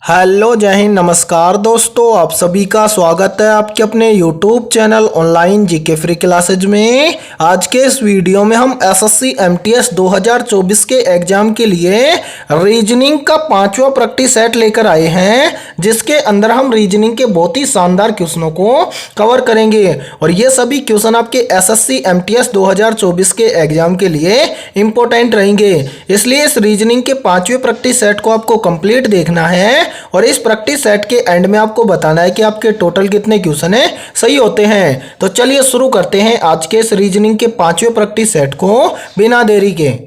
Hello जय हिंद, नमस्कार दोस्तों। आप सभी का स्वागत है आपके अपने YouTube channel online GK free classes में। आज के इस वीडियो में हम एसएससी एमटीएस 2024 के एग्जाम के लिए रीजनिंग का 5वां प्रैक्टिस सेट लेकर आए हैं, जिसके अंदर हम रीजनिंग के बहुत ही शानदार क्वेश्चनों को कवर करेंगे और ये सभी क्वेश्चन आपके एसएससी एमटीएस 2024 के एग्जाम के लिए इंपॉर्टेंट रहेंगे। इसलिए इस रीजनिंग के 5वें प्रैक्टिस सेट को आपको कंप्लीट देखना है और इस प्रैक्टिस सेट के एंड में आपको बताना है कि आपके टोटल कितने क्वेश्चन है सही होते हैं। तो चलिए शुरू करते हैं आज के इस रीजनिंग के 5वें प्रैक्टिस सेट को बिना देरी के।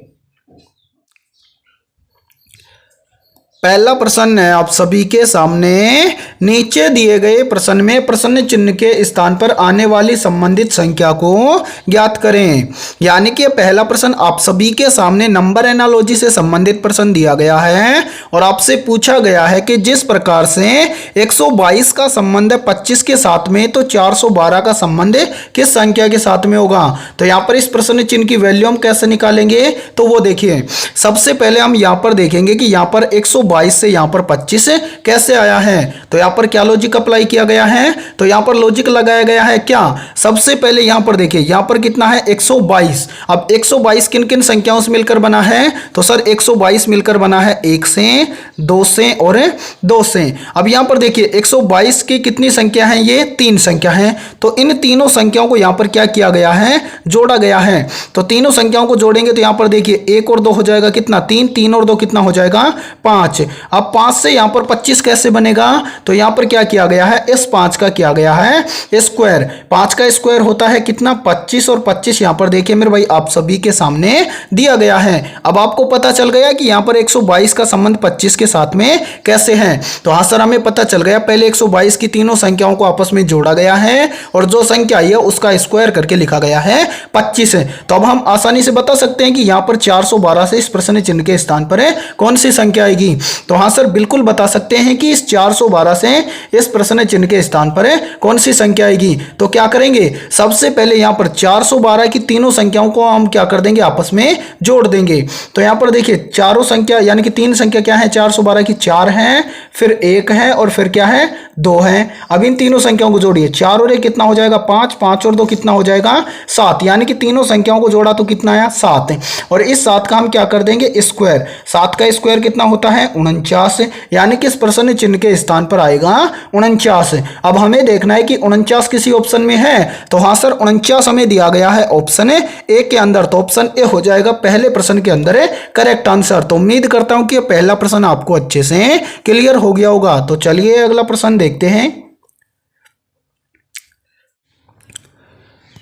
पहला प्रश्न है आप सभी के सामने। नीचे दिए गए प्रश्न में प्रश्न चिन्ह के स्थान पर आने वाली संबंधित संख्या को ज्ञात करें। यानी कि पहला प्रश्न आप सभी के सामने नंबर एनालॉजी से संबंधित प्रश्न दिया गया है और आपसे पूछा गया है कि जिस प्रकार से 122 का संबंध 25 के साथ में, तो 412 का संबंध किस संख्या के साथ में होगा। तो यहाँ पर इस प्रश्न चिन्ह की वैल्यू हम कैसे निकालेंगे, तो वो देखिए। सबसे पहले हम यहाँ पर देखेंगे कि यहाँ पर 122 से यहाँ पर 25 कैसे आया है। तो यहाँ पर क्या लॉजिक अप्लाई किया गया है, तो यहाँ पर लॉजिक लगाया गया है क्या। सबसे पहले यहाँ पर देखिए, यहाँ पर कितना है 122। अब 122 किन किन संख्याओं से मिलकर बना है, तो सर 122 मिलकर बना है 1 से, 2 से और 2 से। अब यहाँ पर देखिए 122 की कितनी संख्या है, ये 3 संख्या है। तो इन तीनों संख्याओं को यहाँ पर क्या किया गया है, जोड़ा गया है। तो तीनों संख्याओं को जोड़ेंगे तो यहाँ पर देखिए 1 और 2 हो जाएगा कितना, 3, 3 और 2 कितना हो जाएगा 5। अब 5 से यहाँ पर 25 कैसे बनेगा, तो यहाँ पर क्या किया गया है, इस 5 का किया गया है स्क्वायर। 5 का स्क्वायर होता है कितना 25 और 25 यहाँ पर देखिए मेरे भाई आप सभी के सामने दिया गया है। अब आपको पता चल गया कि यहाँ पर 122 का संबंध 25 के साथ में कैसे है। तो हाँ सर हमें पता चल गया, पहले 122 की तीनों संख्याओं को आपस में जोड़ा गया है और जो संख्या आई है उसका स्क्वायर करके लिखा गया है 25 है। तो अब हम आसानी से बता सकते हैं कि यहाँ पर 412 से इस प्रश्न चिन्ह के स्थान पर कौन सी संख्या आएगी। तो हाँ सर बिल्कुल बता सकते हैं कि इस 412 से इस प्रश्न चिन्ह के स्थान पर कौन सी संख्या आएगी। तो क्या करेंगे, सबसे पहले यहाँ पर 412 की तीनों संख्याओं को हम क्या कर देंगे, आपस में जोड़ देंगे। तो यहाँ पर देखिए चारों संख्या यानी कि 3 संख्या क्या है 412 की, 4 है, फिर 1 है और फिर क्या है 2 है। अब इन तीनों संख्याओं को जोड़िए, 4 और 1 कितना हो जाएगा 5, 5 और 2 कितना हो जाएगा 7। यानी कि तीनों संख्याओं को जोड़ा तो कितना आया 7। और इस 7 का हम क्या कर देंगे स्क्वायर। 7 का स्क्वायर कितना होता है 49। यानी कि इस प्रश्न चिन्ह के स्थान पर आएगा 49। अब हमें देखना है कि 49 किसी ऑप्शन में है, तो हाँ सर 49 हमें दिया गया है ऑप्शन ए के अंदर। तो ऑप्शन ए हो जाएगा पहले प्रश्न के अंदर करेक्ट आंसर। तो उम्मीद करता हूं कि पहला प्रश्न आपको अच्छे से क्लियर हो गया होगा। तो चलिए अगला प्रश्न देखते हैं।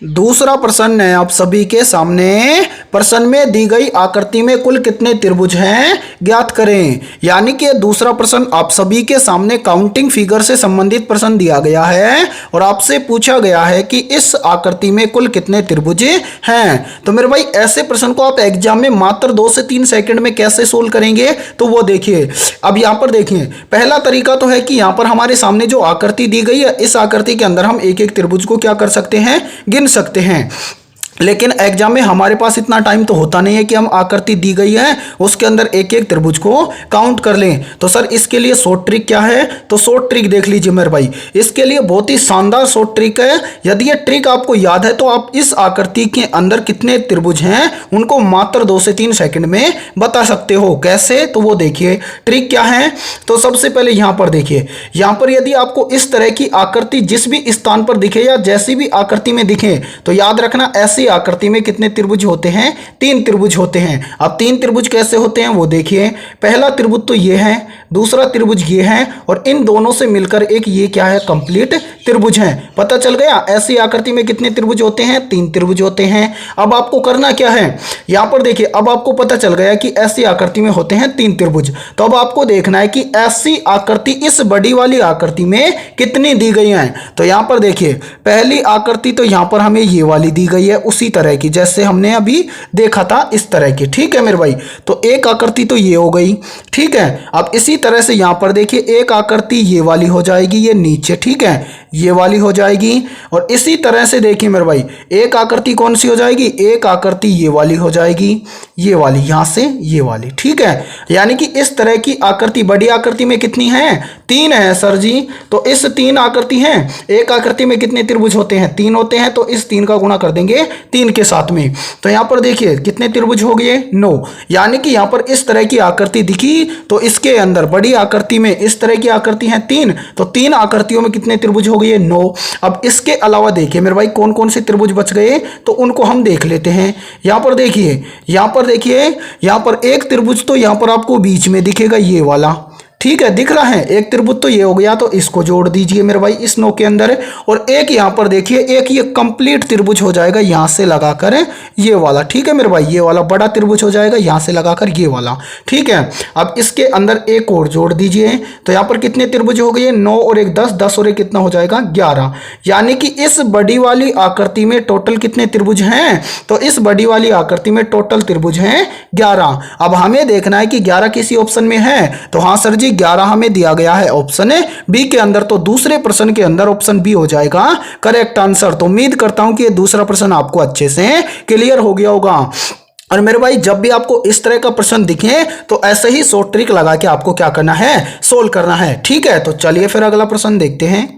दूसरा प्रश्न है आप सभी के सामने। प्रश्न में दी गई आकृति में कुल कितने त्रिभुज हैं ज्ञात करें। यानी कि दूसरा प्रश्न आप सभी के सामने काउंटिंग फिगर से संबंधित प्रश्न दिया गया है और आपसे पूछा गया है कि इस आकृति में कुल कितने त्रिभुज हैं। तो मेरे भाई ऐसे प्रश्न को आप एग्जाम में मात्र 2 से 3 सेकंड में कैसे सोल्व करेंगे, तो वो देखिए। अब यहाँ पर देखिए पहला तरीका तो है कि यहाँ पर हमारे सामने जो आकृति दी गई है, इस आकृति के अंदर हम एक एक त्रिभुज को क्या कर सकते हैं, गिन सकते हैं। लेकिन एग्जाम में हमारे पास इतना टाइम तो होता नहीं है कि हम आकृति दी गई है उसके अंदर एक एक त्रिभुज को काउंट कर लें। तो सर इसके लिए शॉर्ट ट्रिक क्या है, तो शॉर्ट ट्रिक देख लीजिए मेरे भाई। इसके लिए बहुत ही शानदार शॉर्ट ट्रिक है। यदि ये ट्रिक आपको याद है तो आप इस आकृति के अंदर कितने त्रिभुज हैं उनको मात्र 2 से 3 सेकंड में बता सकते हो। कैसे, तो वो देखिए ट्रिक क्या है। तो सबसे पहले यहाँ पर देखिए, यहाँ पर यदि आपको इस तरह की आकृति जिस भी स्थान पर दिखे या जैसी भी आकृति में दिखे, तो याद रखना ऐसी आकृति में कितने त्रिभुज होते हैं, 3 त्रिभुज होते हैं। अब 3 त्रिभुज कैसे होते हैं वो देखिए। पहला त्रिभुज तो ये है, दूसरा त्रिभुज ये है और इन दोनों से मिलकर एक ये क्या है, कंप्लीट त्रिभुज है। पता चल गया ऐसी आकृति में कितने त्रिभुज होते हैं, 3 त्रिभुज होते हैं। अब आपको करना क्या है, यहां पर देखिए अब आपको पता चल गया कि ऐसी आकृति में होते हैं 3 त्रिभुज। तो अब आपको देखना है कि ऐसी आकृति इस बड़ी वाली आकृति में कितनी दी गई है। तो यहां पर देखिए पहली आकृति तो यहां पर हमें ये वाली दी गई है उसी तरह की जैसे हमने अभी देखा था इस तरह की। ठीक है मेरे भाई, तो एक आकृति तो ये हो गई। ठीक है, अब इसी तरह से यहां पर देखिए एक आकृति ये वाली हो जाएगी, ये नीचे। ठीक है, ये वाली हो जाएगी। और इसी तरह से देखिए मेरे भाई एक आकृति कौन सी हो जाएगी, एक आकृति ये वाली हो जाएगी, ये वाली यहां से ये वाली, ठीक है। यानी कि इस तरह की आकृति बड़ी आकृति में कितनी है, 3 है सर जी। तो इस 3 आकृति हैं, एक आकृति में कितने त्रिभुज होते हैं, 3 होते हैं। तो इस 3 का गुणा कर देंगे 3 के साथ में। तो यहां पर देखिए कितने त्रिभुज हो गए, 9। यानी कि यहां पर इस तरह की आकृति दिखी तो इसके अंदर बड़ी आकृति में इस तरह की आकृति है 3, तो 3 आकृतियों में कितने त्रिभुज हो गए, 9। अब इसके अलावा देखिए मेरे भाई कौन कौन से त्रिभुज बच गए, तो उनको हम देख लेते हैं। यहां पर देखिए, यहां पर एक त्रिभुज तो यहां पर आपको बीच में दिखेगा, ये वाला, ठीक है, दिख रहा है। एक त्रिभुज तो ये हो गया, तो इसको जोड़ दीजिए मेरे भाई इस 9 के अंदर। और एक यहां पर देखिए, एक ये कंप्लीट त्रिभुज हो जाएगा यहां से लगाकर ये वाला, ठीक है मेरे भाई, ये वाला बड़ा त्रिभुज हो जाएगा यहां से लगाकर ये वाला, ठीक है। अब इसके अंदर एक और जोड़ दीजिए, तो यहां पर कितने त्रिभुज हो गए, 9 और 1 10, 10 और 1 कितना हो जाएगा, 11। यानी कि इस बड़ी वाली आकृति में टोटल कितने त्रिभुज हैं, तो इस बड़ी वाली आकृति में टोटल त्रिभुज हैं 11। अब हमें देखना है कि 11 किसी ऑप्शन में है, तो हाँ सर जी 11 हमें दिया गया है ऑप्शन बी के अंदर। तो दूसरे प्रश्न के अंदर ऑप्शन बी हो जाएगा करेक्ट आंसर। तो उम्मीद करता हूं कि ये दूसरा प्रश्न आपको अच्छे से क्लियर हो गया होगा। और मेरे भाई जब भी आपको इस तरह का प्रश्न दिखे तो ऐसे ही शॉर्ट ट्रिक लगा के आपको क्या करना है, सोल्व करना है, ठीक है। तो चलिए फिर अगला प्रश्न देखते हैं।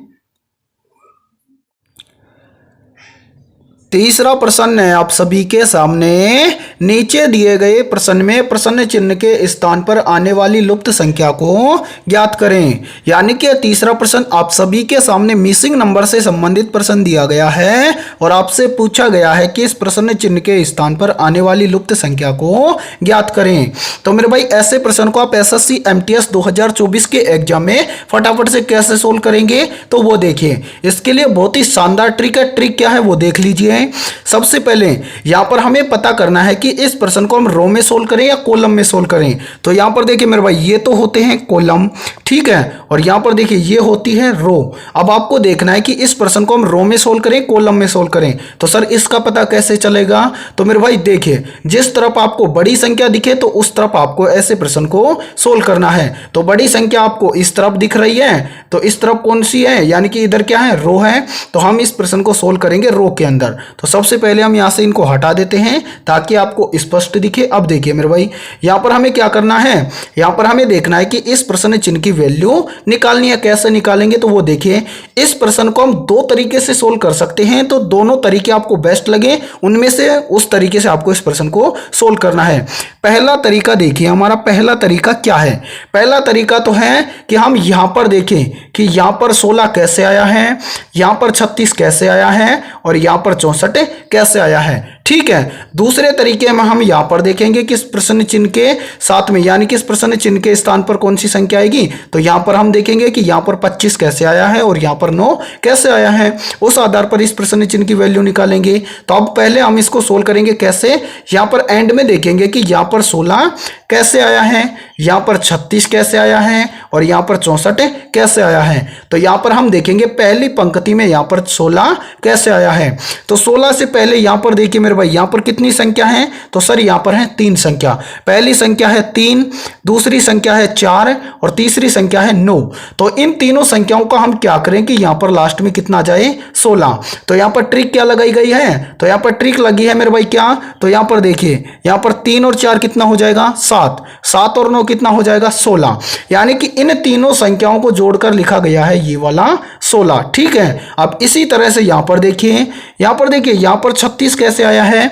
तीसरा प्रश्न है आप सभी के सामने, नीचे दिए गए प्रश्न में प्रश्न चिन्ह के स्थान पर आने वाली लुप्त संख्या को ज्ञात करें। यानी कि तीसरा प्रश्न आप सभी के सामने मिसिंग नंबर से संबंधित प्रश्न दिया गया है और आपसे पूछा गया है कि इस प्रश्न चिन्ह के स्थान पर आने वाली लुप्त संख्या को ज्ञात करें। तो मेरे भाई ऐसे प्रश्न को आप SSC MTS 2024 के एग्जाम में फटाफट से कैसे सोल्व करेंगे, तो वो देखिए। इसके लिए बहुत ही शानदार ट्रिक है। ट्रिक क्या है वो देख लीजिए। सबसे पहले यहां पर हमें पता करना है कि इस प्रश्न को हम रो में सोल्व करें या कॉलम में सोल्व करें। तो यहां पर देखिए मेरे भाई ये तो होते हैं कॉलम, ठीक है, और यहां पर देखिए ये होती है रो। अब आपको देखना है कि इस प्रश्न को हम रो में सोल्व करें कॉलम में सोल्व करें। तो सर इसका पता कैसे चलेगा, तो मेरे भाई देखिए जिस तरफ आपको बड़ी संख्या दिखे तो उस तरफ आपको ऐसे प्रश्न को सोल्व करना है। तो बड़ी संख्या आपको इस तरफ दिख रही है, तो इस तरफ कौन सी है, यानी कि इधर क्या है, रो है। तो हम इस प्रश्न को सोल्व करेंगे रो के अंदर। तो सबसे पहले हम यहां से इनको हटा देते हैं ताकि आपको स्पष्ट दिखे। अब देखिए मेरे भाई यहां पर हमें क्या करना है, यहां पर हमें देखना है कि इस प्रश्न चिन्ह की वैल्यू निकालनी है। कैसे निकालेंगे, तो वो देखिए इस प्रश्न को हम 2 तरीके से सोल्व कर सकते हैं। तो दोनों तरीके आपको बेस्ट लगे उनमें से उस तरीके से आपको इस प्रश्न को सोल्व करना है। पहला तरीका देखिए, हमारा पहला तरीका क्या है, पहला तरीका तो है कि हम यहां पर देखें कि यहां पर 16 कैसे आया है, यहां पर 36 कैसे आया है और यहां पर 64 कैसे आया है, ठीक है। दूसरे तरीके में हम यहां पर देखेंगे कि इस प्रश्न चिन्ह के साथ में, यानी कि इस प्रश्न चिन्ह के स्थान पर कौन सी संख्या आएगी। तो यहां पर हम देखेंगे कि यहां पर 25 कैसे आया है और यहां पर 9 कैसे आया है। उस आधार पर इस प्रश्न चिन्ह की वैल्यू निकालेंगे। तो अब पहले हम इसको सोल्व करेंगे कैसे, यहां पर एंड में देखेंगे कि यहां पर 16 कैसे आया है, यहां पर 36 कैसे आया है और यहां पर 64 कैसे आया है। तो यहां पर हम देखेंगे पहली पंक्ति में यहां पर 16 कैसे आया है। तो 16 से पहले यहां पर देखिए मेरे भाई यहां पर कितनी संख्या है, तो सर यहां पर है 3 संख्या। पहली संख्या है 3, दूसरी संख्या है 4 और तीसरी संख्या है 9। तो इन तीनों संख्याओं का हम क्या करें कि यहां पर लास्ट में कितना आ जाए, 16। तो यहां पर ट्रिक क्या लगाई गई है, तो यहां पर ट्रिक लगी है मेरे भाई क्या, तो यहां पर देखिए यहां पर 3 और 4 कितना हो जाएगा, 7, 7 और 9 कितना हो जाएगा, 16। यानी कि इन तीनों संख्याओं को जोड़कर लिखा गया है ये वाला 16, ठीक है। अब इसी तरह से यहां पर देखिए, यहां पर देखिए यहां पर 36 कैसे आया है,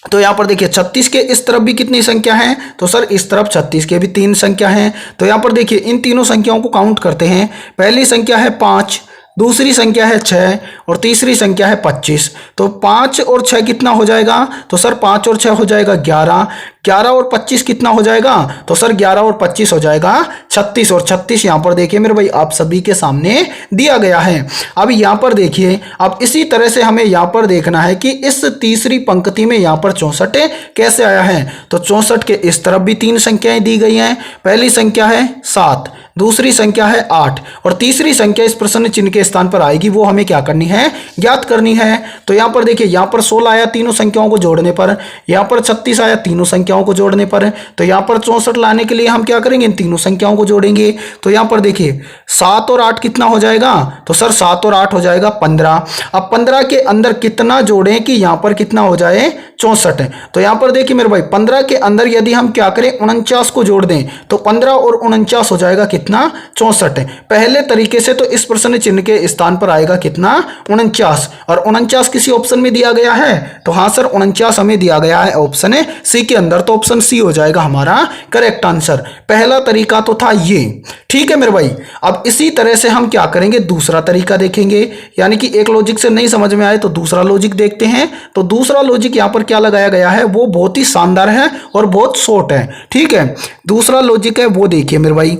तो यहां पर देखिए 36 के इस तरफ भी कितनी संख्या है, तो सर इस तरफ 36 के भी 3 संख्या है। तो यहां पर देखिए इन तीनों संख्याओं को काउंट करते हैं। पहली संख्या है 5, दूसरी संख्या है 6 और तीसरी संख्या है 25। तो 5 और 6 कितना हो जाएगा, तो सर 5 और 6 हो जाएगा 11, 11 और 25 कितना हो जाएगा, तो सर 11 और 25 हो जाएगा 36 और 36 यहां पर देखिए मेरे भाई आप सभी के सामने दिया गया है। अब यहां पर देखिए, अब इसी तरह से हमें यहां पर देखना है कि इस तीसरी पंक्ति में यहां पर 64 कैसे आया है। तो 64 के इस तरफ भी 3 संख्याएं दी गई हैं। पहली संख्या है 7, दूसरी संख्या है 8 और तीसरी संख्या इस प्रश्न चिन्ह के स्थान पर आएगी, वो हमें क्या करनी है, ज्ञात करनी है। तो यहाँ पर देखिए, यहाँ पर 16 आया तीनों संख्याओं को जोड़ने पर, यहाँ पर 36 आया तीनों संख्याओं को जोड़ने पर, तो यहाँ पर 64 लाने के लिए हम क्या करेंगे, इन तीनों संख्याओं को जोड़ेंगे। तो यहाँ पर देखिए 7 और 8 कितना हो जाएगा, तो सर 7 और 8 हो जाएगा 15। अब 15 के अंदर कितना जोड़ें कि यहाँ पर कितना हो जाए, 64। तो यहाँ पर देखिए मेरे भाई 15 के अंदर यदि हम क्या करें, 49 को जोड़ दें तो 15 और 49 हो जाएगा कितना, 64। पहले तरीके से तो इस प्रश्न चिन्ह के स्थान पर आएगा कितना, 49, और 49 किसी ऑप्शन में दिया गया है, तो हाँ सर 49 हमें दिया गया है ऑप्शन सी के अंदर, तो ऑप्शन सी हो जाएगा हमारा करेक्ट आंसर। पहला तरीका तो था ये, ठीक है मेरे भाई। अब इसी तरह से हम क्या करेंगे, दूसरा तरीका देखेंगे, यानी कि एक लॉजिक से नहीं समझ में आए तो दूसरा लॉजिक देखते हैं। तो दूसरा लॉजिक यहाँ पर क्या लगाया गया है, वो बहुत ही शानदार है और बहुत शॉर्ट है, ठीक है। दूसरा लॉजिक है वो देखिए मेरे भाई,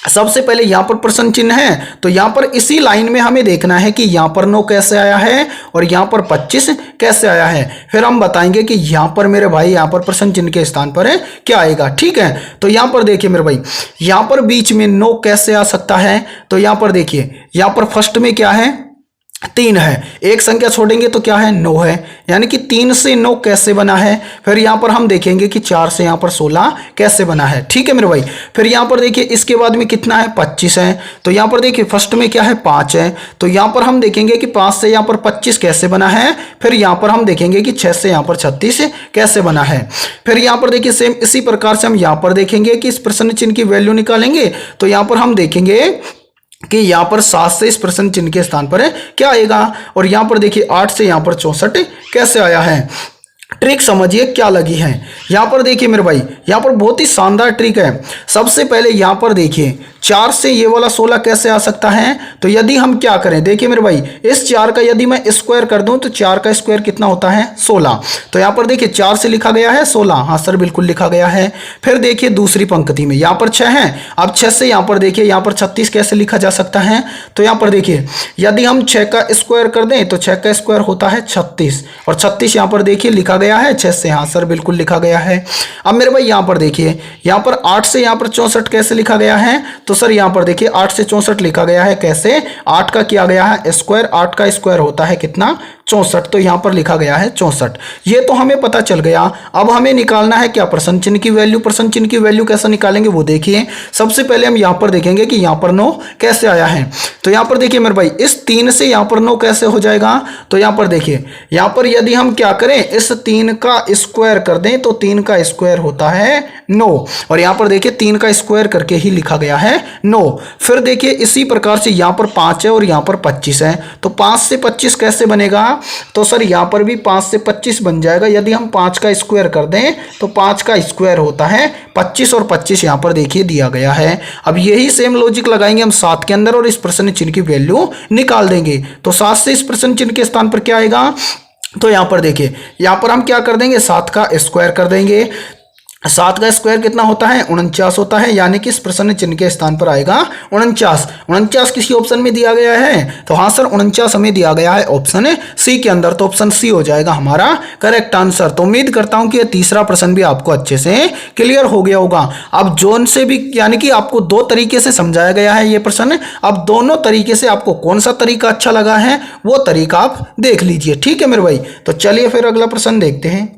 सबसे पहले यहां पर प्रश्न चिन्ह है, तो यहां पर इसी लाइन में हमें देखना है कि यहां पर 9 कैसे आया है और यहां पर 25 कैसे आया है। फिर हम बताएंगे कि यहां पर मेरे भाई यहां पर प्रश्न चिन्ह के स्थान पर है क्या आएगा, ठीक है। तो यहां पर देखिए मेरे भाई, यहां पर बीच में 9 कैसे आ सकता है, तो यहां पर देखिए, यहां पर फर्स्ट में क्या है, 3 है, एक संख्या छोड़ेंगे तो क्या है, 9 है, यानी कि 3 से 9 कैसे बना है। फिर यहां पर हम देखेंगे कि 4 से यहां पर 16 कैसे बना है, ठीक है मेरे भाई। फिर यहां पर देखिए इसके बाद में कितना है, 25 है, तो यहां पर देखिए फर्स्ट में क्या है, 5 है, तो यहां पर हम देखेंगे कि 5 से यहां पर 25 कैसे बना है। फिर यहां पर हम देखेंगे कि 6 से यहां पर 36 कैसे बना है। फिर यहां पर देखिए सेम इसी प्रकार से हम यहां पर देखेंगे कि इस प्रश्न चिन्ह की वैल्यू निकालेंगे, तो यहां पर हम देखेंगे कि यहां पर 7 से इस प्रश्न चिन्ह के स्थान पर क्या आएगा, और यहां पर देखिए 8 से यहां पर 64 कैसे आया है। ट्रिक समझिए क्या लगी है। यहां पर देखिए मेरे भाई, यहां पर बहुत ही शानदार ट्रिक है। सबसे पहले यहां पर देखिए 4 से ये वाला 16 कैसे आ सकता है, तो यदि हम क्या करें, देखिए मेरे भाई इस 4 का यदि मैं स्क्वायर कर दूं तो 4 का स्क्वायर कितना होता है, 16। तो यहां पर देखिए 4 से लिखा गया है 16, हाँ सर बिल्कुल लिखा गया है। फिर देखिए दूसरी पंक्ति में यहां पर 6 है, अब 6 से यहां पर देखिए यहां पर 36 कैसे लिखा जा सकता है, तो यहां पर देखिए यदि हम 6 का स्क्वायर कर दें तो 6 का स्क्वायर होता है 36, और 36 यहां पर देखिए लिखा गया है 6 से, हाँ सर बिल्कुल लिखा गया है। अब मेरे भाई यहां पर देखिए, यहां पर 8 से यहां पर 64 कैसे लिखा गया है, तो सर यहां पर देखिए 8 से 64 लिखा गया है कैसे, 8 का किया गया है स्क्वायर, 8 का स्क्वायर होता है कितना, 64, तो यहां पर लिखा गया है 64। ये तो हमें पता चल गया। अब हमें निकालना है क्या, प्रश्न चिन्ह की वैल्यू। प्रश्न चिन्ह की वैल्यू कैसे निकालेंगे वो देखिए। सबसे पहले हम यहां पर देखेंगे कि यहां पर 9 कैसे आया है, तो यहां पर देखिए मेरे भाई इस 3 से यहां पर 9 कैसे हो जाएगा, तो यहां पर देखिए यहां पर यदि हम क्या करें, इस 3 का स्क्वायर कर दें तो 3 का स्क्वायर होता है 9, और यहां पर देखिए 3 का स्क्वायर करके ही लिखा गया है 9। फिर देखिए इसी प्रकार से यहां पर 5 है और यहां पर 25 है, तो 5 से 25 कैसे बनेगा, तो सर यहां पर भी 5 से 25 बन जाएगा। यदि हम 5 का स्क्वायर कर दें तो 5 का स्क्वायर होता है 25, और 25 यहां पर देखिए दिया गया है। अब यही सेम लॉजिक लगाएंगे हम 7 के अंदर और इस प्रश्न चिन्ह की वैल्यू निकाल देंगे। तो 7 से इस प्रश्न चिन्ह के स्थान पर क्या आएगा, तो यहां पर देखिए यहां पर हम क्या कर देंगे, 7 का स्क्वायर कर देंगे। 7 का स्क्वायर कितना होता है, 49 होता है, यानी कि इस प्रश्न चिन्ह के स्थान पर आएगा 49। 49 किसी ऑप्शन में दिया गया है, तो हाँ सर 49 हमें दिया गया है ऑप्शन सी के अंदर, तो ऑप्शन सी हो जाएगा हमारा करेक्ट आंसर। तो उम्मीद करता हूं कि यह तीसरा प्रश्न भी आपको अच्छे से क्लियर हो गया होगा। अब जोन से भी, यानी कि आपको 2 तरीके से समझाया गया है ये प्रश्न। अब दोनों तरीके से आपको कौन सा तरीका अच्छा लगा है वो तरीका आप देख लीजिए, ठीक है मेरे भाई। तो चलिए फिर अगला प्रश्न देखते हैं।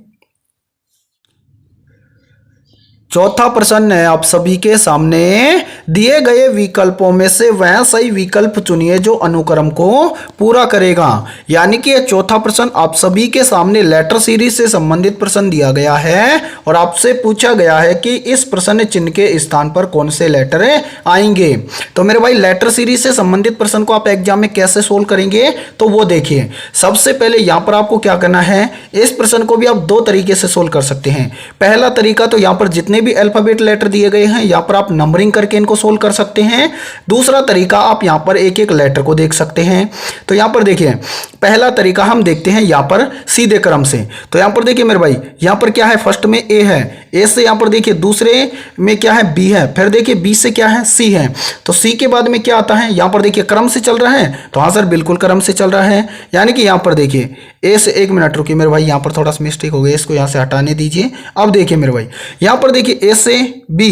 चौथा प्रश्न है आप सभी के सामने, दिए गए विकल्पों में से वह सही विकल्प चुनिए जो अनुक्रम को पूरा करेगा। यानी कि यह चौथा प्रश्न आप सभी के सामने लेटर सीरीज से संबंधित प्रश्न दिया गया है और आपसे पूछा गया है कि इस प्रश्न चिन्ह के स्थान पर कौन से लेटर आएंगे। तो मेरे भाई लेटर सीरीज से संबंधित प्रश्न को आप एग्जाम में कैसे सोल्व करेंगे, तो वो देखिए। सबसे पहले यहां पर आपको क्या करना है, इस प्रश्न को भी आप 2 तरीके से सोल्व कर सकते हैं। पहला तरीका तो यहां पर जितने भी अल्फाबेट लेटर दिए गए हैं यहां पर आप नंबरिंग करके इनको सोल्व कर सकते हैं। दूसरा तरीका आप यहां पर एक एक लेटर को देख सकते हैं। तो यहां पर देखिए पहला तरीका हम देखते हैं यहां पर सीधे क्रम से। तो यहां पर देखिए मेरे भाई यहां पर क्या है, फर्स्ट में ए है, ए से यहां पर देखिए दूसरे में क्या है बी है, फिर देखिए बी से क्या है सी है, तो सी के बाद में क्या आता है, यहां पर देखिए क्रम से चल रहा है, तो हाँ सर बिल्कुल क्रम से चल रहा है। यानी कि यहां पर देखिए ए से, एक मिनट रुकिए मेरे भाई, यहाँ पर थोड़ा सा मिस्टेक हो गया, इसको यहाँ से हटाने दीजिए। अब देखिए मेरे भाई, यहाँ पर देखिए ए से बी,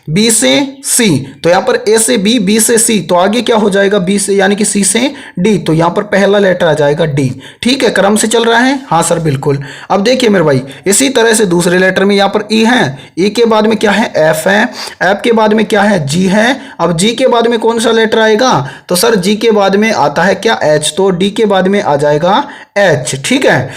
बी से सी, तो यहाँ पर ए से बी, बी से सी, तो आगे क्या हो जाएगा बी से यानी कि सी से डी, तो यहाँ पर पहला लेटर आ जाएगा डी। ठीक है, क्रम से चल रहा है, हाँ सर बिल्कुल। अब देखिए मेरे भाई, इसी तरह से दूसरे लेटर में यहाँ पर ई है, ई के बाद में क्या है एफ है, एफ के बाद में क्या है जी है। अब जी के बाद में कौन सा लेटर आएगा, तो सर जी के बाद में आता है क्या एच, तो डी के बाद में आ जाएगा एच। ठीक है,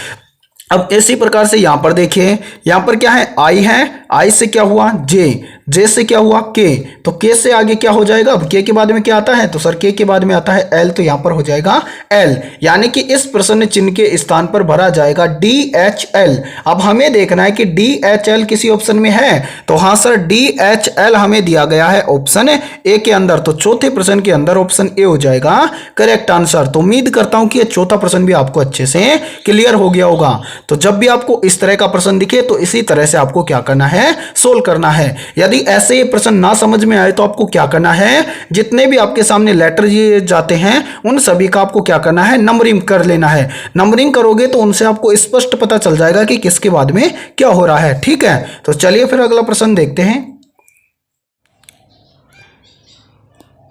अब इसी प्रकार से यहां पर देखिए, यहां पर क्या है आई है, आई से क्या हुआ जे, जे से क्या हुआ के, तो के से आगे क्या हो जाएगा, अब के के बाद में क्या आता है, तो सर के के बाद में आता है एल, तो यहां पर हो जाएगा एल, यानी कि इस प्रश्न चिन्ह के स्थान पर भरा जाएगा डी एच एल। अब हमें देखना है कि डी एच एल किसी ऑप्शन में है, तो हाँ सर डी एच एल हमें दिया गया है ऑप्शन ए के अंदर, तो चौथे प्रश्न के अंदर ऑप्शन ए हो जाएगा करेक्ट आंसर। तो उम्मीद करता हूं कि ये चौथा प्रश्न भी आपको अच्छे से क्लियर हो गया होगा। तो जब भी आपको इस तरह का प्रश्न दिखे तो इसी तरह से आपको क्या करना है, सोल्व करना है। यदि ऐसे ये प्रश्न ना समझ में आए तो आपको क्या करना है, जितने भी आपके सामने लेटर ये जाते हैं उन सभी का आपको क्या करना है, नंबरिंग कर लेना है। नंबरिंग करोगे तो उनसे आपको स्पष्ट पता चल जाएगा कि किसके बाद में क्या हो रहा है। ठीक है, तो चलिए फिर अगला प्रश्न देखते हैं।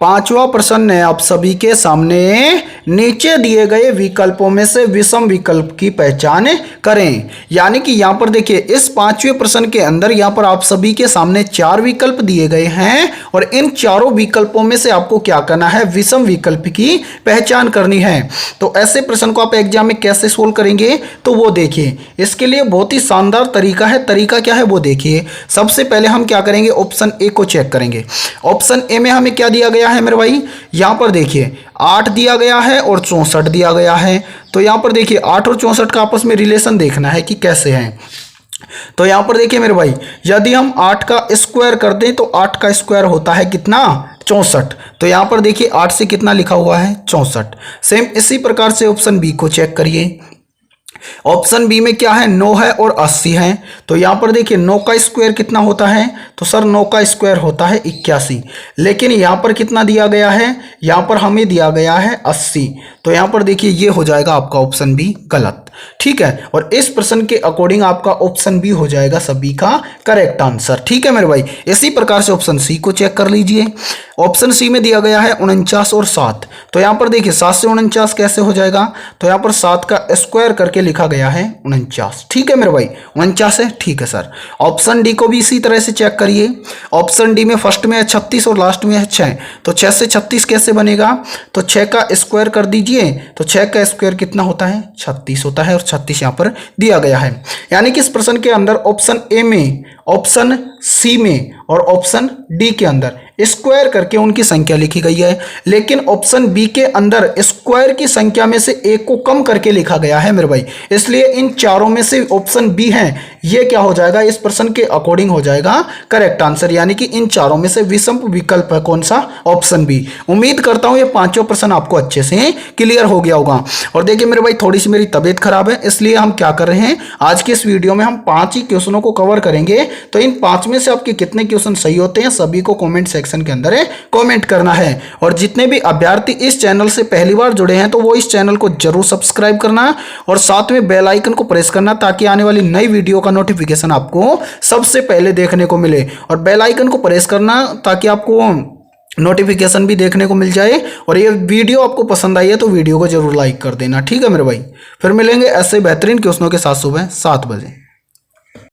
पांचवा प्रश्न है आप सभी के सामने, नीचे दिए गए विकल्पों में से विषम विकल्प की पहचान करें। यानी कि यहां पर देखिए, इस पांचवें प्रश्न के अंदर यहां पर आप सभी के सामने चार विकल्प दिए गए हैं और इन चारों विकल्पों में से आपको क्या करना है, विषम विकल्प की पहचान करनी है। तो ऐसे प्रश्न को आप एग्जाम में कैसे सोल्व करेंगे, तो वो देखिए, इसके लिए बहुत ही शानदार तरीका है। तरीका क्या है वो देखिए। सबसे पहले हम क्या करेंगे, ऑप्शन ए को चेक करेंगे। ऑप्शन ए में हमें क्या दिया गया है मेरे भाई, यहां पर देखिए 8 दिया गया है और 64 दिया गया है। तो यहां पर देखिए 8 और 64 का आपस में रिलेशन देखना है कि कैसे है। तो यहां पर देखिए मेरे भाई, यदि हम 8 का स्क्वायर कर दें तो 8 का स्क्वायर होता है कितना, 64। तो यहां पर देखिए 8 से कितना लिखा हुआ है, 64। सेम इसी प्रकार से ऑप्शन बी को चेक करिए। ऑप्शन बी में क्या है, 9 है और 80 है। तो यहां पर देखिए 9 का स्क्वायर कितना होता है, तो सर 9 का स्क्वायर होता है 81। लेकिन यहां पर कितना दिया गया है, यहां पर हमें दिया गया है 80। तो यहां पर देखिए ये हो जाएगा आपका ऑप्शन बी गलत। ठीक है, और इस प्रश्न के अकॉर्डिंग आपका ऑप्शन बी हो जाएगा सभी का करेक्ट आंसर। ठीक है मेरे भाई, इसी प्रकार से ऑप्शन सी को चेक कर लीजिए। ऑप्शन सी में दिया गया है 49 और 7। तो यहां पर देखिए 7 से 49 कैसे हो जाएगा, तो यहां पर 7 का स्क्वायर करके लिखा गया है 49। ठीक है मेरे भाई, 49 है, ठीक है सर। ऑप्शन डी को भी इसी तरह से चेक करिए। ऑप्शन डी में फर्स्ट में है 36 और लास्ट में है 6। तो 6 से 36 कैसे बनेगा, तो 6 का स्क्वायर कर दीजिए, तो 6 का स्क्वायर कितना होता है, 36 होता है और 36 यहां पर दिया गया है। यानी कि इस प्रश्न के अंदर ऑप्शन ए में, ऑप्शन सी में और ऑप्शन डी के अंदर स्क्वायर करके उनकी संख्या लिखी गई है, लेकिन ऑप्शन बी के अंदर स्क्वायर की संख्या में से एक को कम करके लिखा गया है मेरे भाई। इसलिए इन चारों में से ऑप्शन बी है, ये क्या हो जाएगा, इस प्रश्न के अकॉर्डिंग हो जाएगा करेक्ट आंसर। यानी कि इन चारों में से विषम विकल्प है कौन सा, ऑप्शन बी। उम्मीद करता हूं ये पांचों प्रश्न आपको अच्छे से क्लियर हो गया होगा। और देखिए मेरे भाई, थोड़ी सी मेरी तबीयत खराब है, इसलिए हम क्या कर रहे हैं, आज के इस वीडियो में हम 5 ही क्वेश्चनों को कवर करेंगे। तो इन 5 में से आपके कितने क्वेश्चन सही होते हैं सभी को कमेंट सेक्शन के अंदर कमेंट करना है। और जितने भी अभ्यर्थी इस चैनल से पहली बार जुड़े हैं तो वो इस चैनल को जरूर सब्सक्राइब करना और साथ में बेल आइकन को प्रेस करना, ताकि आने वाली नई वीडियो का नोटिफिकेशन आपको सबसे पहले देखने को मिले। और बेल आइकन को प्रेस करना ताकि आपको नोटिफिकेशन भी देखने को मिल जाए। और ये वीडियो आपको पसंद आई है तो वीडियो को जरूर लाइक कर देना। ठीक है मेरे भाई, फिर मिलेंगे ऐसे बेहतरीन क्वेश्चनों के साथ सुबह 7 बजे।